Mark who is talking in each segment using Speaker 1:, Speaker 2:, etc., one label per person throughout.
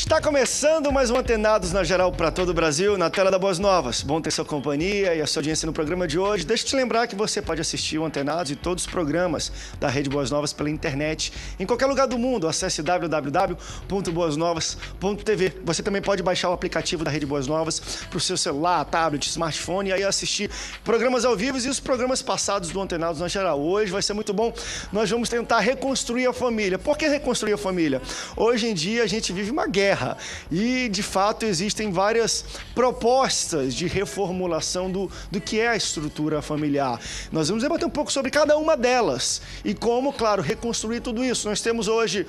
Speaker 1: Está começando mais um Antenados na Geral para todo o Brasil, na tela da Boas Novas. Bom ter sua companhia e a sua audiência no programa de hoje. Deixa eu te lembrar que você pode assistir o Antenados e todos os programas da Rede Boas Novas pela internet, em qualquer lugar do mundo. Acesse www.boasnovas.tv. Você também pode baixar o aplicativo da Rede Boas Novas para o seu celular, tablet, smartphone e aí assistir programas ao vivo e os programas passados do Antenados na Geral. Hoje vai ser muito bom. Nós vamos tentar reconstruir a família. Por que reconstruir a família? Hoje em dia a gente vive uma guerra e, de fato, existem várias propostas de reformulação do que é a estrutura familiar. Nós vamos debater um pouco sobre cada uma delas e como, claro, reconstruir tudo isso. Nós temos hoje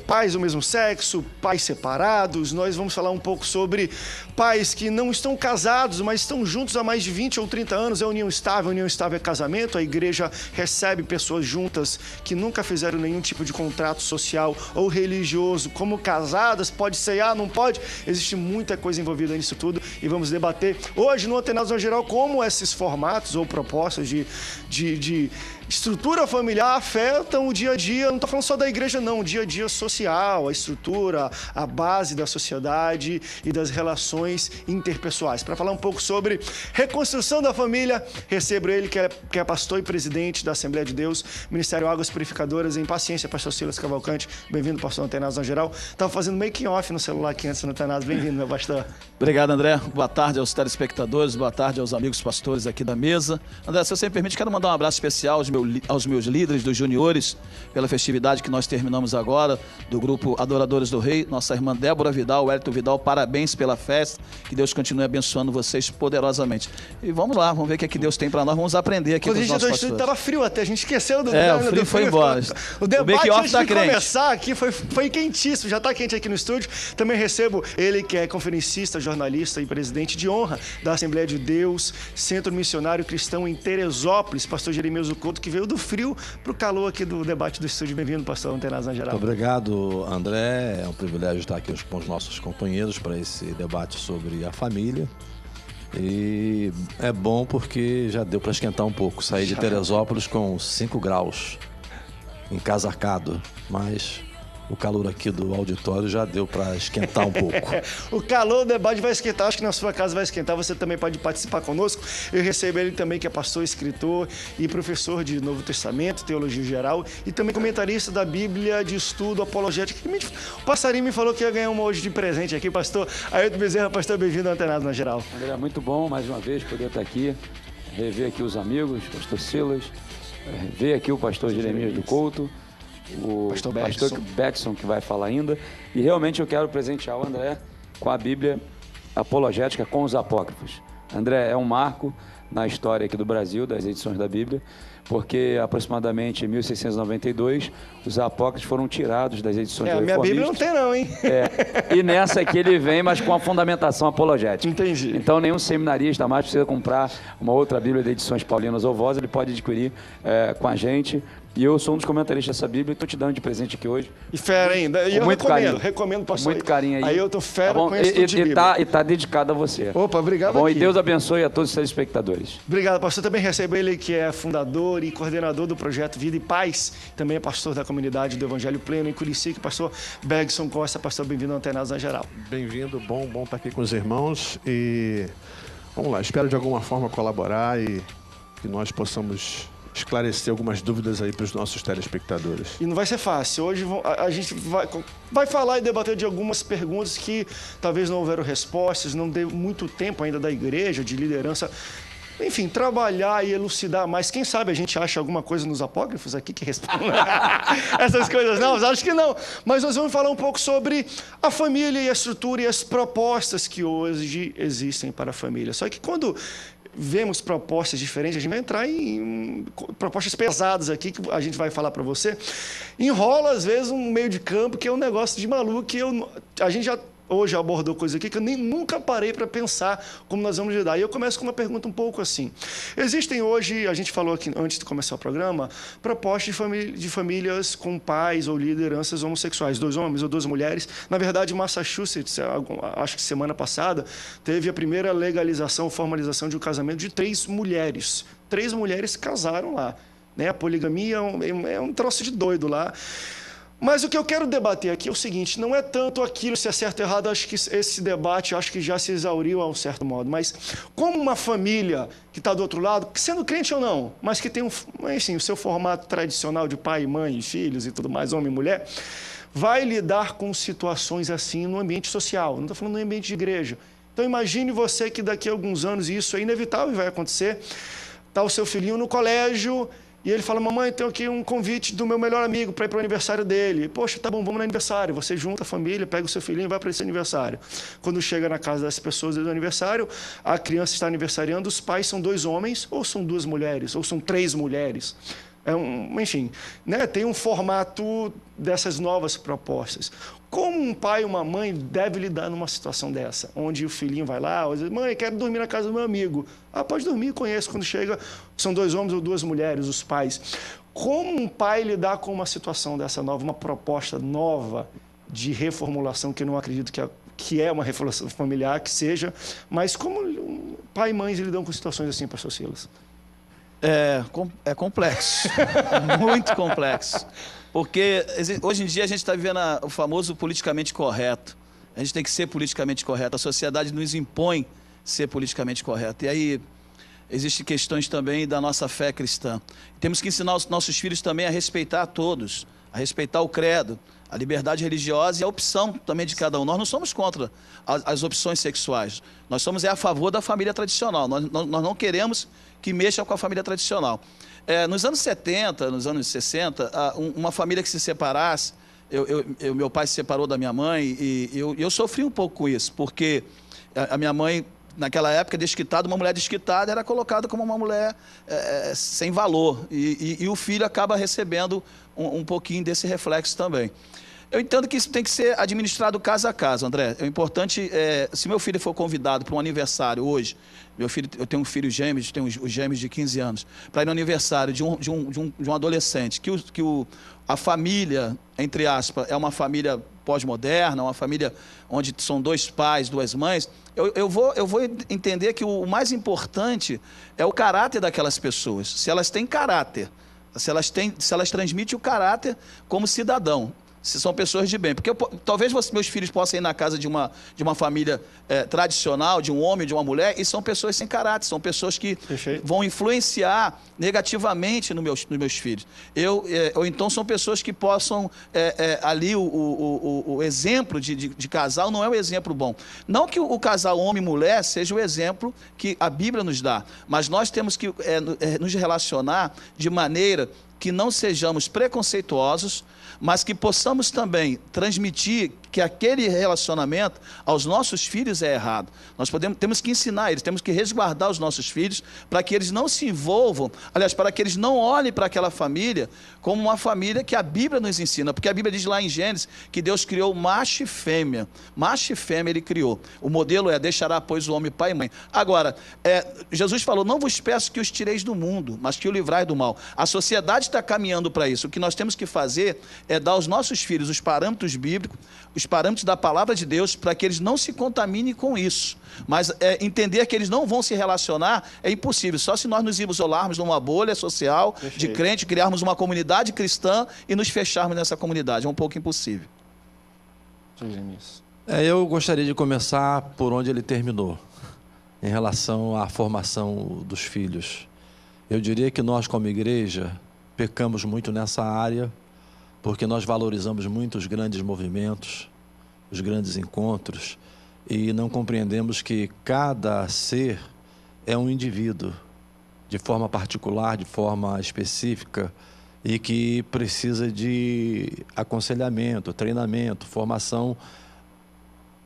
Speaker 1: pais do mesmo sexo, pais separados, nós vamos falar um pouco sobre pais que não estão casados, mas estão juntos há mais de 20 ou 30 anos, é união estável é casamento, a igreja recebe pessoas juntas que nunca fizeram nenhum tipo de contrato social ou religioso como casadas, pode ceiar, não pode, existe muita coisa envolvida nisso tudo e vamos debater hoje no Antenados na Geral como esses formatos ou propostas de estrutura familiar afetam o dia a dia, não estou falando só da igreja não, o dia a dia social, a estrutura, a base da sociedade e das relações interpessoais. Para falar um pouco sobre reconstrução da família, recebo ele que é pastor e presidente da Assembleia de Deus, Ministério Águas Purificadoras em Paciência, pastor Silas Cavalcante. Bem-vindo, pastor Antenados na Geral. Estava fazendo making off no celular aqui antes do Antenados. Bem-vindo, meu pastor.
Speaker 2: Obrigado, André. Boa tarde aos telespectadores, boa tarde aos amigos pastores aqui da mesa. André, se você me permite, quero mandar um abraço especial aos meus líderes dos juniores, pela festividade que nós terminamos agora, do grupo Adoradores do Rei, nossa irmã Débora Vidal, Wellington Vidal, parabéns pela festa, que Deus continue abençoando vocês poderosamente. E vamos lá, vamos ver o que Deus tem para nós, vamos aprender aqui com os nossos pastores.
Speaker 1: Estava frio até, a gente esqueceu do
Speaker 2: o frio foi embora.
Speaker 1: O debate antes de começar aqui foi quentíssimo, já está quente aqui no estúdio. Também recebo ele que é conferencista, jornalista e presidente de honra da Assembleia de Deus, Centro Missionário Cristão em Teresópolis, pastor Jeremias Couto, que veio do frio para o calor aqui do debate do estúdio. Bem-vindo, pastor Antenados na Geral.
Speaker 3: Muito obrigado, André. É um privilégio estar aqui com os nossos companheiros para esse debate sobre a família. E é bom porque já deu para esquentar um pouco. Saí de Teresópolis com 5 graus, encasacado, mas o calor aqui do auditório já deu para esquentar um pouco.
Speaker 1: O calor do debate vai esquentar, acho que na sua casa vai esquentar, você também pode participar conosco. Eu recebo ele também, que é pastor, escritor e professor de Novo Testamento, Teologia Geral e também comentarista da Bíblia de Estudo Apologético. O passarinho me falou que ia ganhar uma hoje de presente aqui, pastor Ailton Bezerra. Pastor, bem-vindo ao Antenados na Geral.
Speaker 4: André, muito bom mais uma vez poder estar aqui, rever aqui os amigos, pastor Silas, ver aqui o pastor Jeremias do Couto, o pastor Beckson, que vai falar ainda. E realmente eu quero presentear o André com a Bíblia apologética com os apócrifos. André, é um marco na história aqui do Brasil, das edições da Bíblia, porque aproximadamente em 1692 os apócrifos foram tirados das edições do
Speaker 1: Reformistas. Minha Bíblia não tem não, hein?
Speaker 4: E nessa aqui ele vem, mas com a fundamentação apologética.
Speaker 1: Entendi.
Speaker 4: Então nenhum seminarista mais precisa comprar uma outra Bíblia de edições paulinas ou Voz, ele pode adquirir com a gente. E eu sou um dos comentaristas dessa Bíblia e estou te dando de presente aqui hoje.
Speaker 1: E fera ainda. E eu recomendo pastor.
Speaker 4: Muito carinho aí.
Speaker 1: Aí eu tô fera,
Speaker 4: tá bom?
Speaker 1: Conheço tudo de Bíblia.
Speaker 4: E tá dedicado a você.
Speaker 1: Opa, obrigado.
Speaker 4: Tá bom?
Speaker 1: Aqui.
Speaker 4: E Deus abençoe a todos os telespectadores.
Speaker 1: Obrigado, pastor. Também recebo ele que é fundador e coordenador do projeto Vida e Paz. Também é pastor da comunidade do Evangelho Pleno em Curicica. Pastor Bergson Costa. Pastor, bem-vindo ao Antenados na Geral.
Speaker 5: Bem-vindo, bom estar aqui com os irmãos. E vamos lá, espero de alguma forma colaborar e que nós possamos esclarecer algumas dúvidas aí para os nossos telespectadores.
Speaker 1: E não vai ser fácil. Hoje a gente vai falar e debater de algumas perguntas que talvez não houveram respostas, não deu muito tempo ainda da igreja, de liderança. Enfim, trabalhar e elucidar mais. Quem sabe a gente acha alguma coisa nos apócrifos aqui que responda essas coisas? Não, acho que não. Mas nós vamos falar um pouco sobre a família e a estrutura e as propostas que hoje existem para a família. Só que quando vemos propostas diferentes, a gente vai entrar em propostas pesadas aqui, que a gente vai falar para você. Enrola, às vezes, um meio de campo que é um negócio de maluco, que a gente já hoje abordou coisa aqui que eu nunca parei para pensar como nós vamos lidar. E eu começo com uma pergunta um pouco assim. Existem hoje, a gente falou aqui antes de começar o programa, propostas de famílias com pais ou lideranças homossexuais, 2 homens ou 2 mulheres. Na verdade, Massachusetts, acho que semana passada, teve a primeira legalização, formalização de um casamento de 3 mulheres. 3 mulheres casaram lá. Né? A poligamia é um troço de doido lá. Mas o que eu quero debater aqui é o seguinte, não é tanto aquilo se é certo ou errado, acho que esse debate acho que já se exauriu a um certo modo, mas como uma família que está do outro lado, sendo crente ou não, mas que tem o seu formato tradicional de pai, mãe, filhos e tudo mais, homem e mulher, vai lidar com situações assim no ambiente social, não estou falando no ambiente de igreja. Então imagine você que daqui a alguns anos, e isso é inevitável e vai acontecer, está o seu filhinho no colégio, e ele fala, mamãe, tenho aqui um convite do meu melhor amigo para ir para o aniversário dele. Poxa, tá bom, vamos no aniversário. Você junta a família, pega o seu filhinho e vai para esse aniversário. Quando chega na casa das pessoas do aniversário, a criança está aniversariando, os pais são 2 homens, ou são 2 mulheres, ou são 3 mulheres. Enfim, né? Tem um formato dessas novas propostas. Como um pai e uma mãe deve lidar numa situação dessa? Onde o filhinho vai lá, diz, mãe, quero dormir na casa do meu amigo. Ah, pode dormir, conheço. Quando chega, são 2 homens ou 2 mulheres, os pais. Como um pai lidar com uma situação dessa nova, uma proposta nova de reformulação, que eu não acredito que é uma reformulação familiar, que seja, mas como pai e mães lidam com situações assim, pastor Silas?
Speaker 2: É complexo, muito complexo. Porque hoje em dia a gente está vivendo o famoso politicamente correto. A gente tem que ser politicamente correto. A sociedade nos impõe ser politicamente correto. E aí existem questões também da nossa fé cristã. Temos que ensinar os nossos filhos também a respeitar a todos, a respeitar o credo, a liberdade religiosa e a opção também de cada um. Nós não somos contra as opções sexuais. Nós somos a favor da família tradicional. Nós não queremos que mexa com a família tradicional. Nos anos 70, nos anos 60, uma família que se separasse, meu pai se separou da minha mãe e eu sofri um pouco com isso, porque a minha mãe, naquela época, desquitada, uma mulher desquitada era colocada como uma mulher sem valor e o filho acaba recebendo um pouquinho desse reflexo também. Eu entendo que isso tem que ser administrado caso a caso, André. É importante, se meu filho for convidado para um aniversário hoje, eu tenho um filho gêmeos, tenho os gêmeos de 15 anos, para ir no aniversário de um adolescente, a família, entre aspas, é uma família pós-moderna, uma família onde são 2 pais, 2 mães, eu vou entender que o mais importante é o caráter daquelas pessoas, se elas têm caráter, se elas transmitem o caráter como cidadão. Se são pessoas de bem. Porque talvez meus filhos possam ir na casa de uma família tradicional, de um homem, de uma mulher, e são pessoas sem caráter, são pessoas que vão influenciar negativamente nos meus filhos. Ou então são pessoas que possam, ali o exemplo de casal não é um exemplo bom. Não que o casal homem e mulher seja o exemplo que a Bíblia nos dá, mas nós temos que nos relacionar de maneira que não sejamos preconceituosos, mas que possamos também transmitir que aquele relacionamento aos nossos filhos é errado. Nós temos que ensinar eles, temos que resguardar os nossos filhos para que eles não se envolvam, aliás, para que eles não olhem para aquela família como uma família que a Bíblia nos ensina, porque a Bíblia diz lá em Gênesis que Deus criou macho e fêmea. Macho e fêmea ele criou. O modelo deixará, pois, o homem pai e mãe. Agora, Jesus falou, não vos peço que os tireis do mundo, mas que o livrai do mal. A sociedade está caminhando para isso. O que nós temos que fazer é dar aos nossos filhos os parâmetros bíblicos, os parâmetros da palavra de Deus, para que eles não se contaminem com isso. Mas entender que eles não vão se relacionar é impossível. Só se nós nos isolarmos numa bolha social de crente, criarmos uma comunidade cristã e nos fecharmos nessa comunidade. É um pouco impossível.
Speaker 3: Eu gostaria de começar por onde ele terminou, em relação à formação dos filhos. Eu diria que nós, como igreja, pecamos muito nessa área, porque nós valorizamos muito os grandes movimentos, os grandes encontros, e não compreendemos que cada ser é um indivíduo, de forma particular, de forma específica, e que precisa de aconselhamento, treinamento, formação,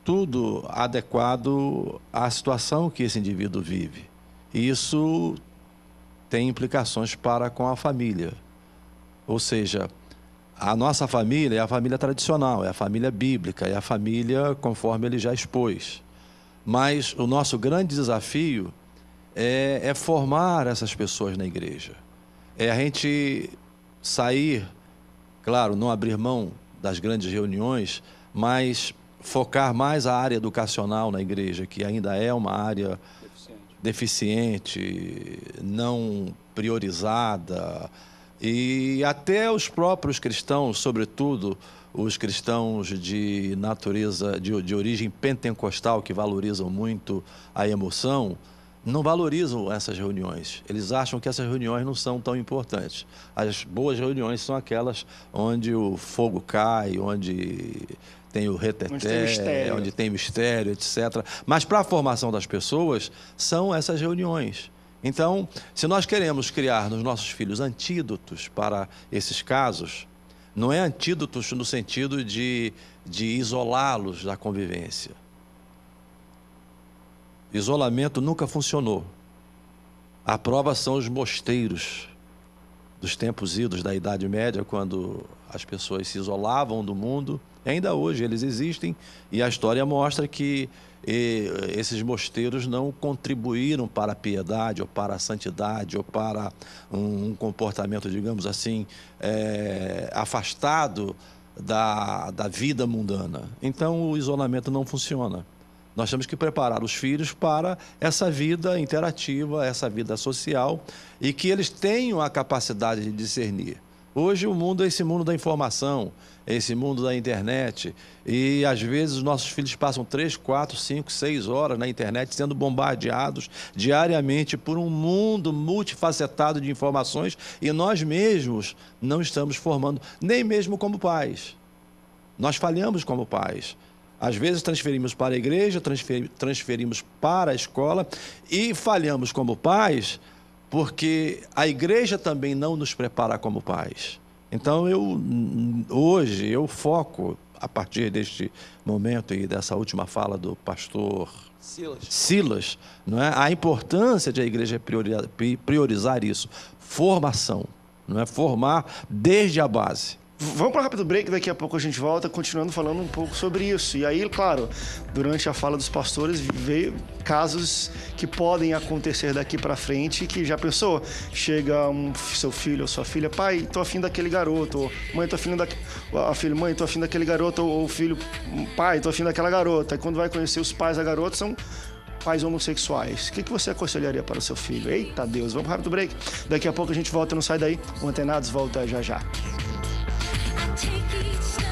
Speaker 3: tudo adequado à situação que esse indivíduo vive. E isso tem implicações para com a família. Ou seja, a nossa família é a família tradicional, é a família bíblica, é a família conforme ele já expôs. Mas o nosso grande desafio é formar essas pessoas na igreja. É a gente sair, claro, não abrir mão das grandes reuniões, mas focar mais a área educacional na igreja, que ainda é uma área deficiente, não priorizada, E até os próprios cristãos, sobretudo os cristãos de natureza, de origem pentecostal, que valorizam muito a emoção, não valorizam essas reuniões. Eles acham que essas reuniões não são tão importantes. As boas reuniões são aquelas onde o fogo cai, onde tem o reteté, onde tem mistério, etc. Mas para a formação das pessoas, são essas reuniões. Então, se nós queremos criar nos nossos filhos antídotos para esses casos, não é antídotos no sentido de isolá-los da convivência. Isolamento nunca funcionou. A prova são os mosteiros dos tempos idos da Idade Média, quando as pessoas se isolavam do mundo. Ainda hoje eles existem, e a história mostra que esses mosteiros não contribuíram para a piedade, ou para a santidade, ou para um comportamento, digamos assim, afastado da vida mundana. Então o isolamento não funciona. Nós temos que preparar os filhos para essa vida interativa, essa vida social, e que eles tenham a capacidade de discernir. Hoje o mundo é esse mundo da informação, é esse mundo da internet, e às vezes os nossos filhos passam 3, 4, 5, 6 horas na internet sendo bombardeados diariamente por um mundo multifacetado de informações, e nós mesmos não estamos formando, nem mesmo como pais. Nós falhamos como pais. Às vezes transferimos para a igreja, transferimos para a escola e falhamos como pais, porque a igreja também não nos prepara como pais. Então, hoje eu foco, a partir deste momento e dessa última fala do pastor Silas, não é? A importância de a igreja priorizar isso, formação, não é? Formar desde a base.
Speaker 1: Vamos para um rápido break, daqui a pouco a gente volta continuando falando um pouco sobre isso. E aí, claro, durante a fala dos pastores veio casos que podem acontecer daqui para frente, que já pensou, chega seu filho ou sua filha, pai, tô afim daquele garoto, ou mãe, tô afim mãe, tô afim daquele garoto, ou filho, pai, tô afim daquela garota. E quando vai conhecer os pais da garota, são pais homossexuais. O que você aconselharia para o seu filho? Eita Deus, vamos para um rápido break. Daqui a pouco a gente volta, não sai daí. O Antenados volta já já. Take each